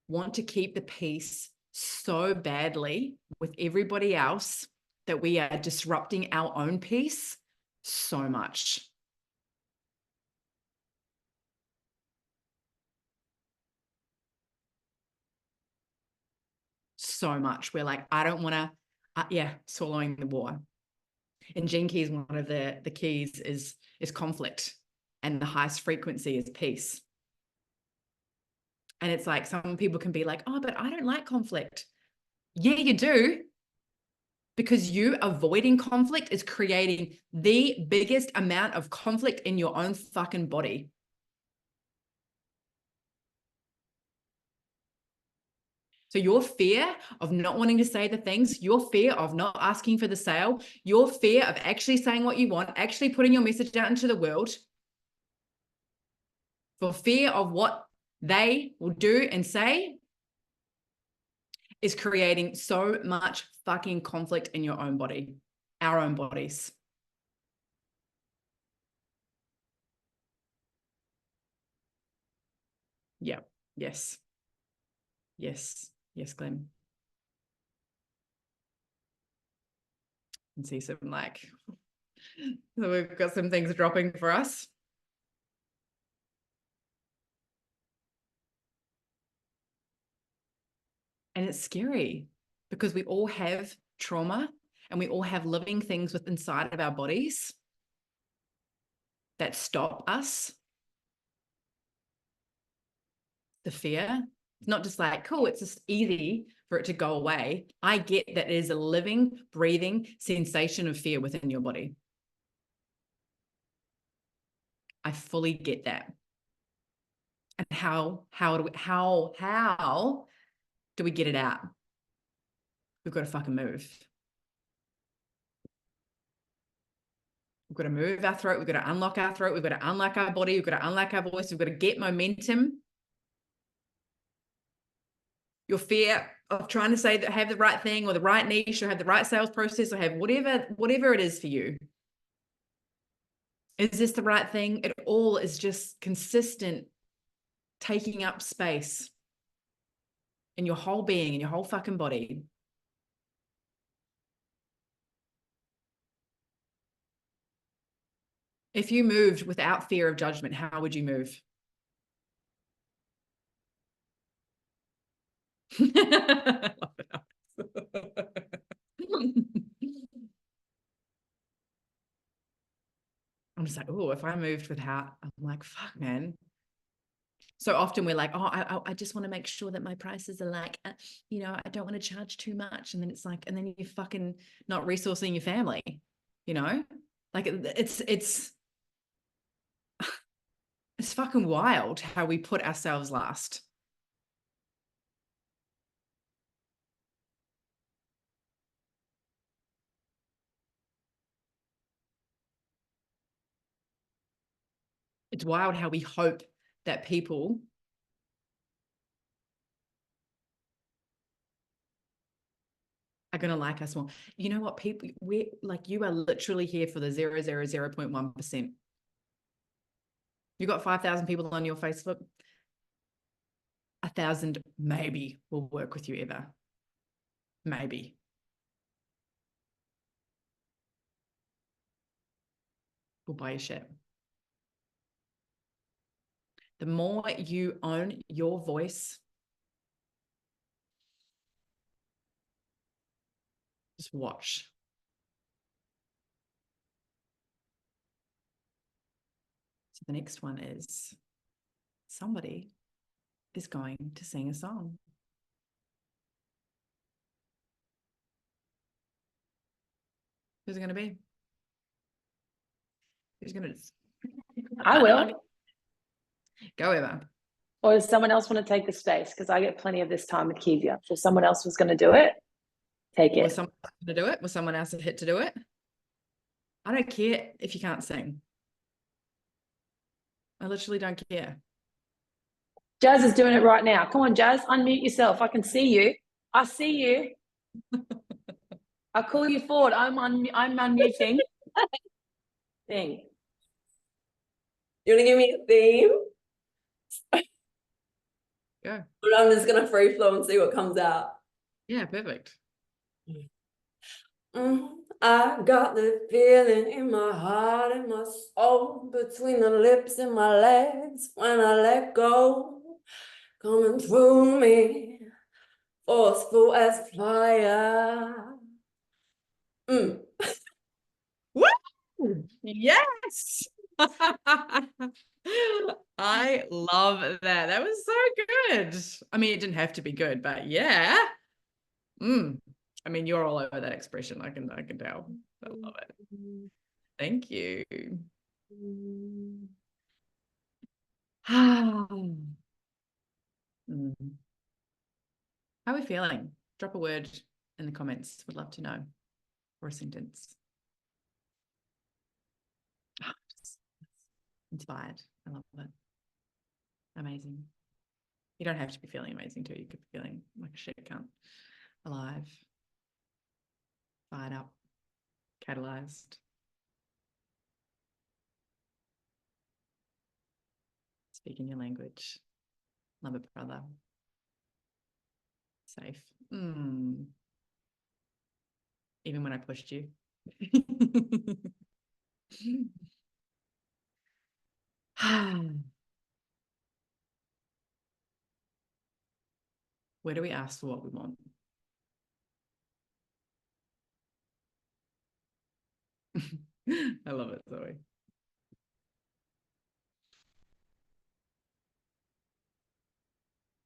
want to keep the peace so badly with everybody else that we are disrupting our own peace so much. So much. We're like, I don't want to, swallowing the war. In Gene Keys, one of the keys is conflict, and the highest frequency is peace. And it's like, some people can be like, oh, but I don't like conflict. Yeah, you do. because you avoiding conflict is creating the biggest amount of conflict in your own fucking body. So your fear of not wanting to say the things, your fear of not asking for the sale, your fear of actually saying what you want, actually putting your message out into the world, for fear of what they will do and say, is creating so much fucking conflict in your own body, our own bodies. Yeah. Yes. Yes. Yes, Glenn. And see some like, so we've got some things dropping for us. And it's scary because we all have trauma and we all have living things within inside of our bodies that stop us. The fear, it's not just like, cool, it's just easy for it to go away. I get that it is a living, breathing sensation of fear within your body. I fully get that. And how do we get it out? We've got to fucking move. We've got to move our throat. We've got to unlock our throat. We've got to unlock our body. We've got to unlock our voice. We've got to get momentum. Your fear of trying to say that have the right thing or the right niche or have the right sales process or have whatever it is for you. Is this the right thing? It all is just consistent taking up space in your whole being, in your whole fucking body. If you moved without fear of judgment, how would you move? I'm just like, oh, if I moved without, I'm like, fuck, man. So often we're like, oh, I just want to make sure that my prices are like, I don't want to charge too much. And then it's like, and then you're fucking not resourcing your family, like it's fucking wild how we put ourselves last. It's wild how we hope that people are going to like us more. You know what, people, you are literally here for the 0.1%. You got 5,000 people on your Facebook. 1,000 maybe will work with you ever. Maybe. Will buy your shit. The more you own your voice, just watch. So the next one is somebody is going to sing a song. Who's it going to be? Who's going to? I will. Go, Emma. Or does someone else want to take the space? Because I get plenty of this time with Kivia. If someone else was going to do it, take it. Was someone else going to do it? Was someone else hit to do it? I don't care if you can't sing. I literally don't care. Jazz is doing it right now. Come on, Jazz, unmute yourself. I can see you. I see you. I call you forward. I'm unmuting. Thing. You want to give me a theme? Yeah. But I'm just gonna free flow and see what comes out. Yeah, perfect. I got the feeling in my heart and my soul, between the lips and my legs when I let go, coming through me, forceful as fire. Woo! Yes. I love that. That was so good. I mean, it didn't have to be good, but yeah. I mean, you're all over that expression. I can tell. I love it. Thank you. How are we feeling? Drop a word in the comments. Would love to know. Or a sentence. Just inspired. I love it. Amazing. You don't have to be feeling amazing too. You could be feeling like a shit cunt. Alive. Fired up. Catalyzed. Speaking your language. Love it, brother. Safe. Even when I pushed you. Where do we ask for what we want? I love it, Zoe.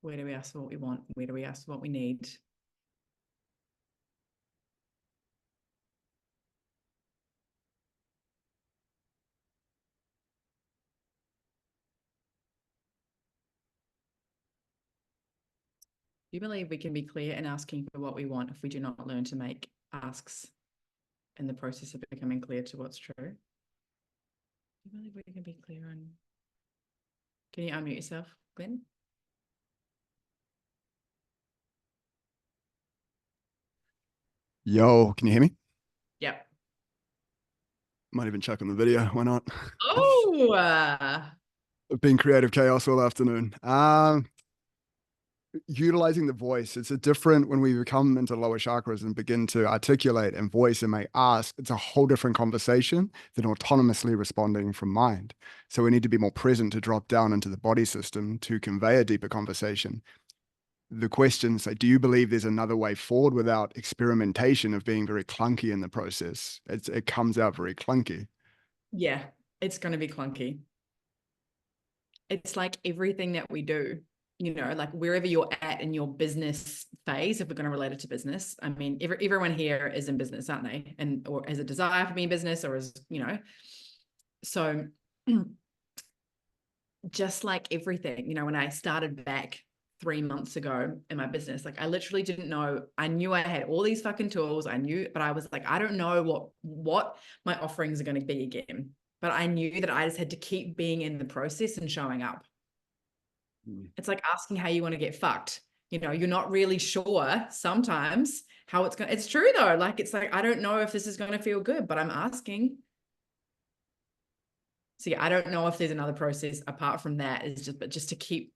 Where do we ask for what we want? Where do we ask for what we need? Do you believe we can be clear in asking for what we want if we do not learn to make asks in the process of becoming clear to what's true? Do you believe we can be clear on... Can you unmute yourself, Glenn? Yo, can you hear me? Yep. Might even chuck on the video. Why not? Oh, I've been creative chaos all afternoon. Utilizing the voice. It's a different when we come into lower chakras and begin to articulate and voice and make ask. It's a whole different conversation than autonomously responding from mind. So we need to be more present to drop down into the body system to convey a deeper conversation. The questions say, do you believe there's another way forward without experimentation of being very clunky in the process? It comes out very clunky. yeah, it's going to be clunky. It's like everything that we do, you know, like wherever you're at in your business phase, if we're going to relate it to business, I mean, everyone here is in business, aren't they? And, or has a desire for being in business, or is, you know, so just like everything, you know, when I started back 3 months ago in my business, like I literally didn't know. I knew I had all these fucking tools. I knew, but I was like, I don't know what my offerings are going to be again. But I knew that I just had to keep being in the process and showing up. It's like asking how you want to get fucked. You know, you're not really sure sometimes how it's going to, it's true though. Like, it's like, I don't know if this is going to feel good, but I'm asking. So yeah, I don't know if there's another process apart from that, is just, but just to keep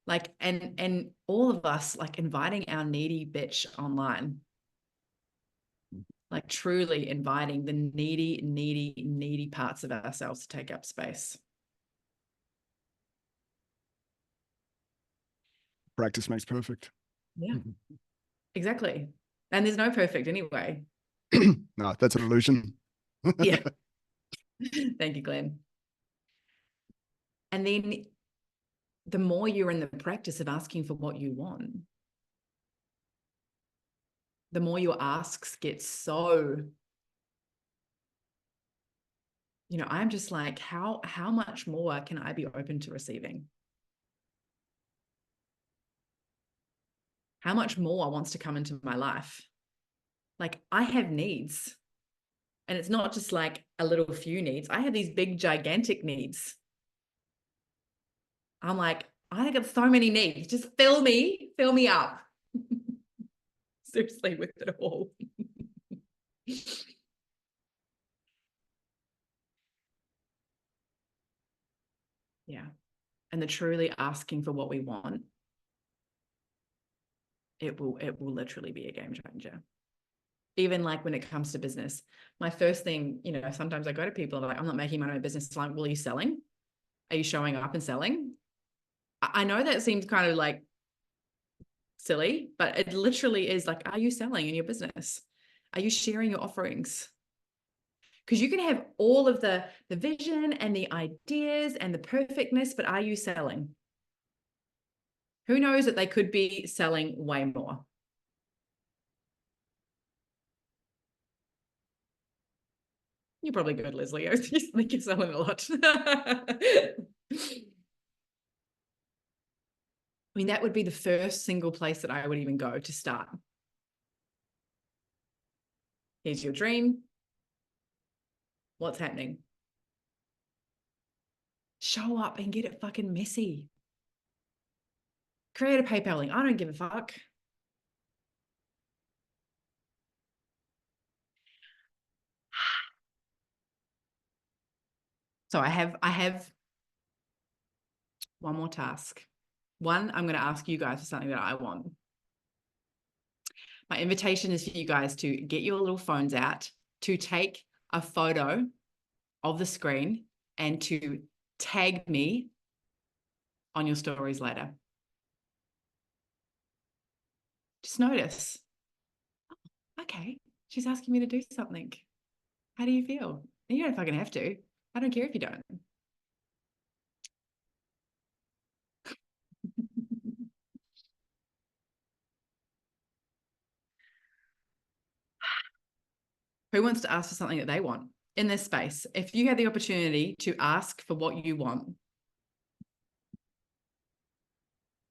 like, and all of us like inviting our needy bitch online, like truly inviting the needy parts of ourselves to take up space. Practice makes perfect. Yeah, exactly. And there's no perfect anyway. No, that's an illusion. Yeah. Thank you, Glenn. And then the more you're in the practice of asking for what you want, the more your asks get so, you know, I'm just like, how much more can I be open to receiving? How much more wants to come into my life? Like, I have needs. And it's not just like a little few needs. I have these big, gigantic needs. I'm like, I got so many needs. Just fill me up. Seriously, with it all. Yeah. And the truly asking for what we want, it will literally be a game changer. Even like when it comes to business, my first thing, you know, sometimes I go to people, I'm like, I'm not making money in my business. It's like, well, are you selling? Are you showing up and selling? I know that seems kind of like silly, but it literally is like, are you selling in your business? Are you sharing your offerings? Because you can have all of the vision and the ideas and the perfectness, but are you selling? Who knows that they could be selling way more? You're probably good, Leslie. I think you're selling a lot. I mean, that would be the first single place that I would even go to start. Here's your dream. What's happening? Show up and get it fucking messy. Create a PayPal link. I don't give a fuck. So I have one more task. One, I'm going to ask you guys for something that I want. My invitation is for you guys to get your little phones out, to take a photo of the screen and to tag me on your stories later. Just notice, oh, okay, she's asking me to do something. How do you feel? And you don't fucking have to. I don't care if you don't. Who wants to ask for something that they want in this space? If you had the opportunity to ask for what you want,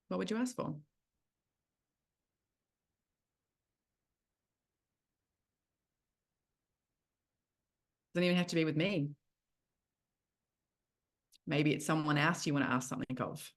what would you ask for? Doesn't even have to be with me. Maybe it's someone else you want to ask something of.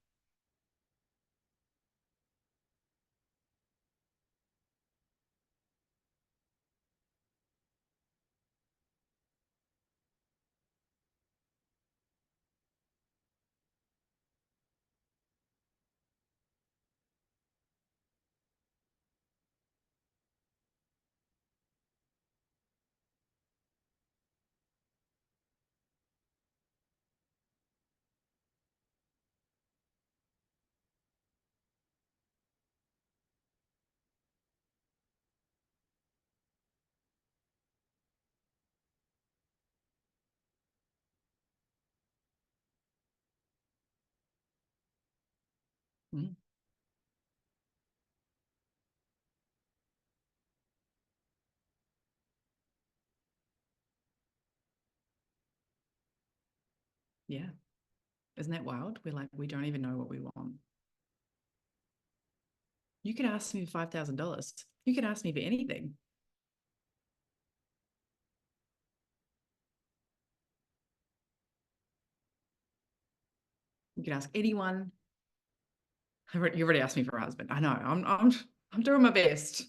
Mm. Yeah. Isn't that wild? We're like, we don't even know what we want. You could ask me for $5,000. You could ask me for anything. You could ask anyone. You already asked me for a husband. I know. I'm doing my best.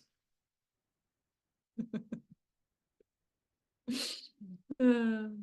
Mm.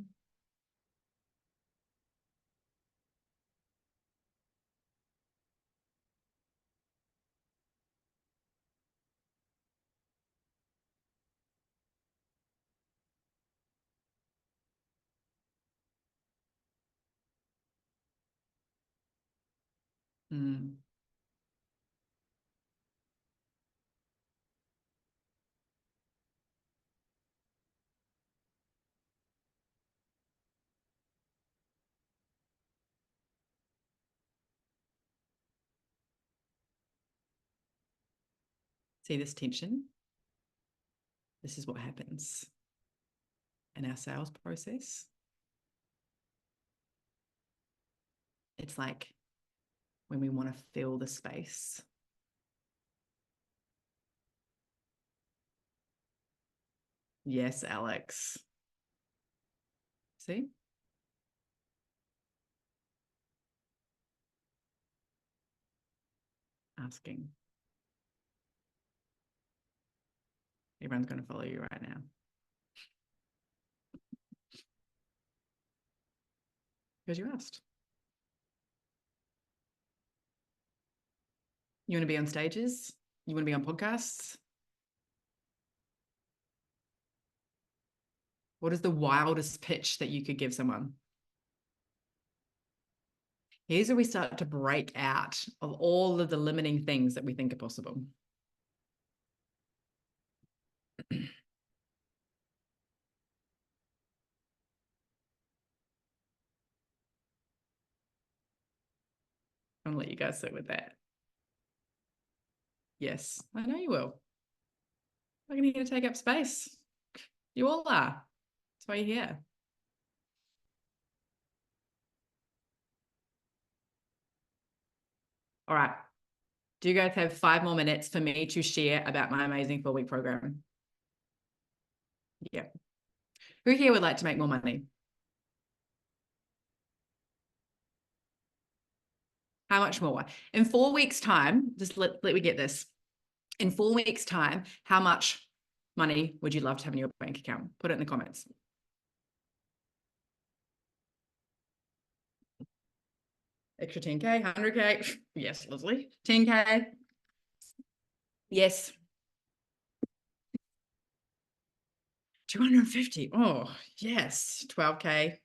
See this tension? This is what happens in our sales process. It's like when we want to fill the space. Yes, Alex. See? Asking. Everyone's going to follow you right now. Because you asked. You want to be on stages? You want to be on podcasts? What is the wildest pitch that you could give someone? Here's where we start to break out of all of the limiting things that we think are possible. I'll let you guys sit with that. Yes, I know you will. I'm going to take up space. You all are. That's why you're here. All right. Do you guys have 5 more minutes for me to share about my amazing 4-week program? Yeah. Who here would like to make more money? How much more? In 4 weeks' time, just let me get this. In 4 weeks' time, how much money would you love to have in your bank account? Put it in the comments. Extra 10K, 100K. Yes, Leslie. 10K. Yes. 250. Oh, yes. 12K.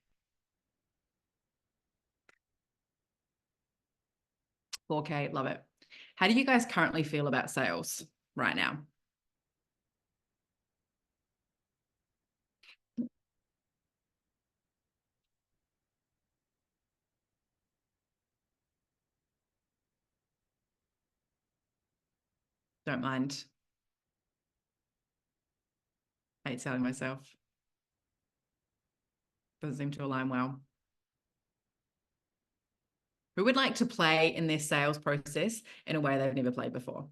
4K. Love it. How do you guys currently feel about sales right now? Don't mind. I hate selling myself. Doesn't seem to align well. Who would like to play in their sales process in a way they've never played before?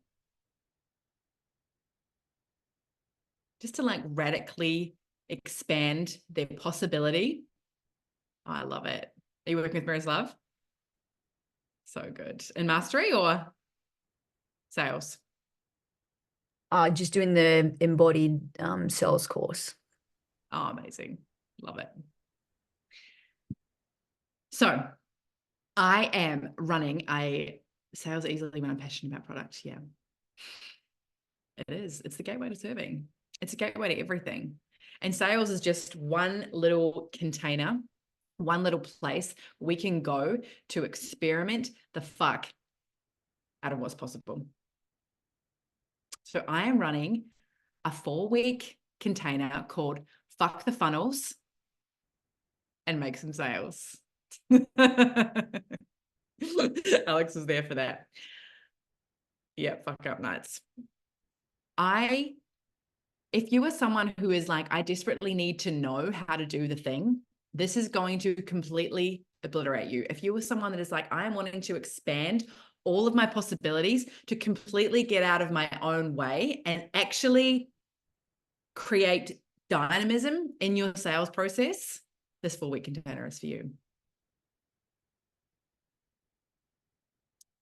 Just to like radically expand their possibility. Oh, I love it. Are you working with Mirror's Love? So good. In mastery or sales? Just doing the embodied sales course. Oh, amazing. Love it. So I am running a sales easily when I'm passionate about product. Yeah. It is. It's the gateway to serving. It's a gateway to everything. And sales is just one little container, one little place we can go to experiment the fuck out of what's possible. So I am running a 4-week container called Fuck the Funnels and Make Some Sales. Alex is there for that. Yeah, fuck up nights. If you are someone who is like, I desperately need to know how to do the thing, this is going to completely obliterate you. If you are someone that is like, I am wanting to expand all of my possibilities to completely get out of my own way and actually create dynamism in your sales process, this 4-week container is for you.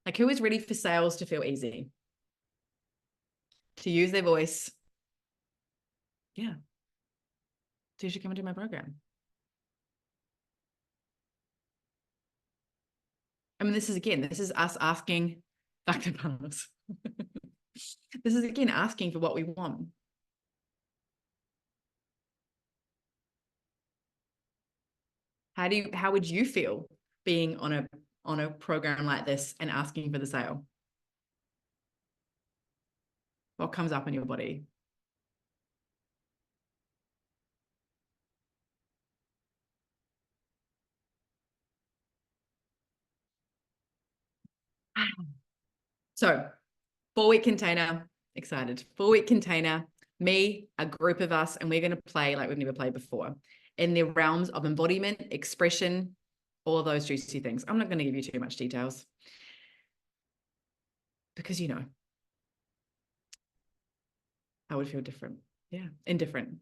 Like, who is ready for sales to feel easy? To use their voice? Yeah. So you should come and do my program. I mean, this is us asking back to partners. This is again asking for what we want. How would you feel being on a program like this and asking for the sale? What comes up in your body? So 4-week container, excited. 4-week container, me, a group of us, and we're going to play like we've never played before in the realms of embodiment, expression, all of those juicy things. I'm not going to give you too much details because, you know, I would feel different. Yeah, indifferent.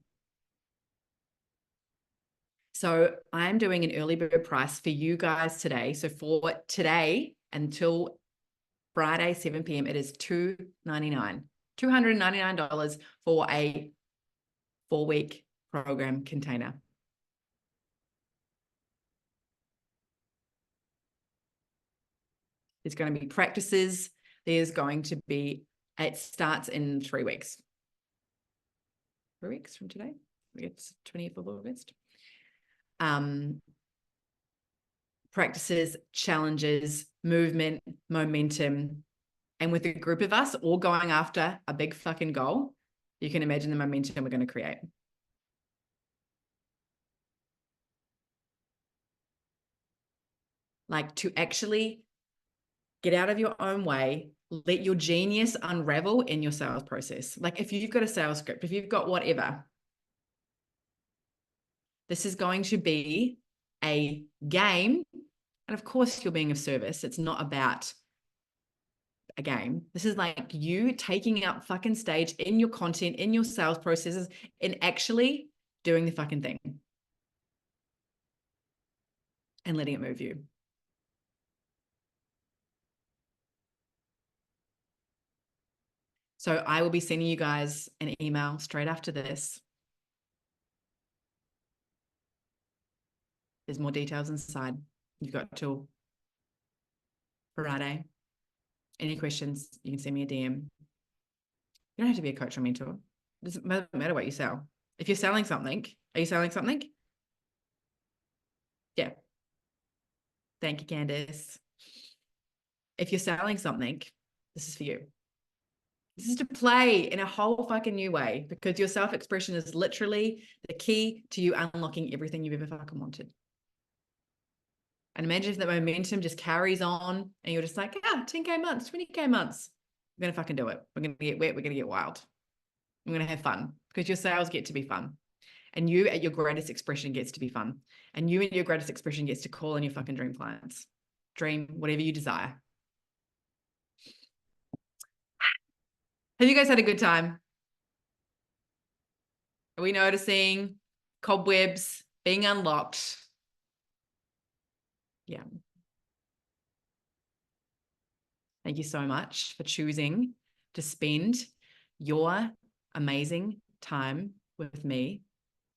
So I'm doing an early bird price for you guys today. So for today until Friday, 7 p.m., it is $299. $299 for a 4-week program container. There's going to be practices. There's going to be, it starts in 3 weeks. 3 weeks from today. It's 20th of August. Practices, challenges, movement, momentum. And with a group of us all going after a big fucking goal, you can imagine the momentum we're going to create. Like, to actually get out of your own way, let your genius unravel in your sales process. Like, if you've got a sales script, if you've got whatever, this is going to be a game. And of course, you're being of service. It's not about a game. This is like you taking out fucking stage in your content, in your sales processes, and actually doing the fucking thing and letting it move you. So I will be sending you guys an email straight after this. There's more details inside. You've got till Friday. Any questions, you can send me a DM. You don't have to be a coach or mentor. It doesn't matter what you sell. If you're selling something, are you selling something? Yeah. Thank you, Candice. If you're selling something, this is for you. This is to play in a whole fucking new way, because your self-expression is literally the key to you unlocking everything you've ever fucking wanted. And imagine if that momentum just carries on and you're just like, 10K months, 20K months. We're going to fucking do it. We're going to get wet. We're going to get wild. We're going to have fun, because your sales get to be fun. And you at your greatest expression gets to be fun. And you at your greatest expression gets to call in your fucking dream clients. Dream whatever you desire. Have you guys had a good time? Are we noticing cobwebs being unlocked? Yeah. Thank you so much for choosing to spend your amazing time with me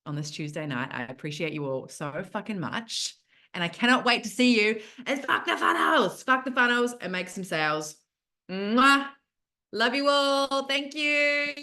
on this Tuesday night. I appreciate you all so fucking much. And I cannot wait to see you. And fuck the funnels. Fuck the funnels and make some sales. Mwah. Love you all. Thank you.